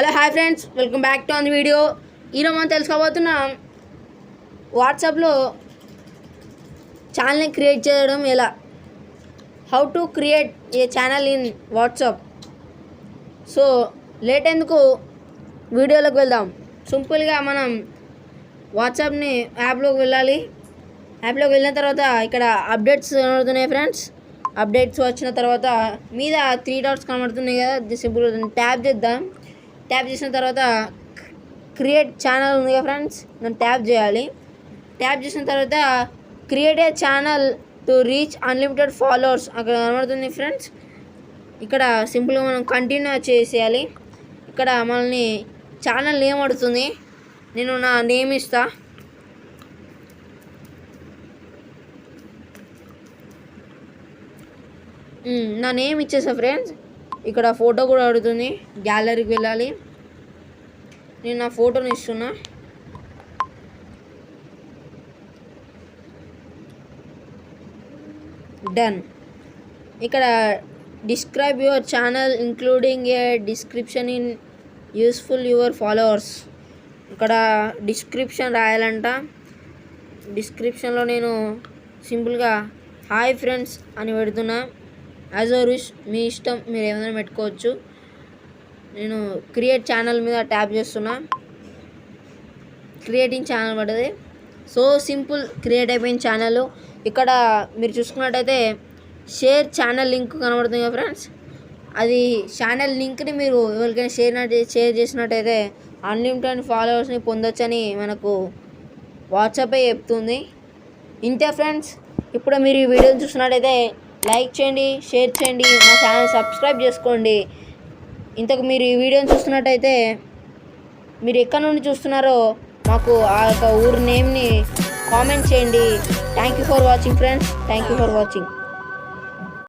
Hello hi friends, welcome back to the video. ఈరోజు మనం తెలుసుకోబోతున్నాం వాట్సాప్లో ఛానల్ని క్రియేట్ చేయడం ఎలా. How to create a channel in WhatsApp. So late ఎందుకు వీడియోలోకి వెళ్దాం. సింపుల్గా మనం వాట్సాప్ని యాప్లోకి వెళ్ళాలి. యాప్లోకి వెళ్ళిన తర్వాత ఇక్కడ అప్డేట్స్ కనబడుతున్నాయి ఫ్రెండ్స్. అప్డేట్స్ వచ్చిన తర్వాత మీద 3 డాట్స్ కనబడుతున్నాయి కదా, సింపుల్ ట్యాప్ చేద్దాం. ట్యాప్ చేసిన తర్వాత క్రియేట్ ఛానల్ ఉంది కదా ఫ్రెండ్స్, మనం ట్యాప్ చేయాలి. ట్యాప్ చేసిన తర్వాత create a channel to reach unlimited followers అక్కడ కనబడుతుంది ఫ్రెండ్స్. ఇక్కడ సింపుల్గా మనం కంటిన్యూ చేసేయాలి. ఇక్కడ మనల్ని ఛానల్ నేమ్ అడుగుతుంది. నేను నా నేమ్ ఇస్తా. నా నేమ్ ఇచ్చేసా ఫ్రెండ్స్. ఇక్కడ ఫోటో కూడా అడుగుతుంది, గ్యాలరీకి వెళ్ళాలి. నేను నా ఫోటోని ఇస్తున్నా. డన్. ఇక్కడ describe your channel including a description in useful your followers. ఇక్కడ డిస్క్రిప్షన్ రాయాలంట. డిస్క్రిప్షన్లో నేను సింపుల్గా హాయ్ ఫ్రెండ్స్ అని పెడుతున్నా. యాజ్ అ విష్, మీ ఇష్టం, మీరు ఏమైనా పెట్టుకోవచ్చు. నేను క్రియేట్ ఛానల్ మీద ట్యాప్ చేస్తున్నా. క్రియేటింగ్ ఛానల్ పడ్డది. సో సింపుల్, క్రియేట్ అయిపోయిన ఛానల్. ఇక్కడ మీరు చూసుకున్నట్టయితే షేర్ ఛానల్ లింక్ కనబడుతుంది కదా ఫ్రెండ్స్. అది ఛానల్ లింక్ని మీరు ఎవరికైనా షేర్ చేసినట్టయితే అన్లిమిటెడ్ ఫాలోవర్స్ని పొందొచ్చని మనకు వాట్సాపే చెప్తుంది. ఇంతే ఫ్రెండ్స్. ఇప్పుడు మీరు ఈ వీడియోని చూస్తున్నట్టయితే లైక్ చేయండి, షేర్ చేయండి, మా ఛానల్ సబ్స్క్రైబ్ చేసుకోండి. ఇంతకు మీరు ఈ వీడియోని చూస్తున్నట్టయితే మీరు ఎక్కడి నుండి చూస్తున్నారో మాకు ఆ యొక్క ఊరి నేమ్ని కామెంట్ చేయండి. Thank you for watching friends. Thank you for watching.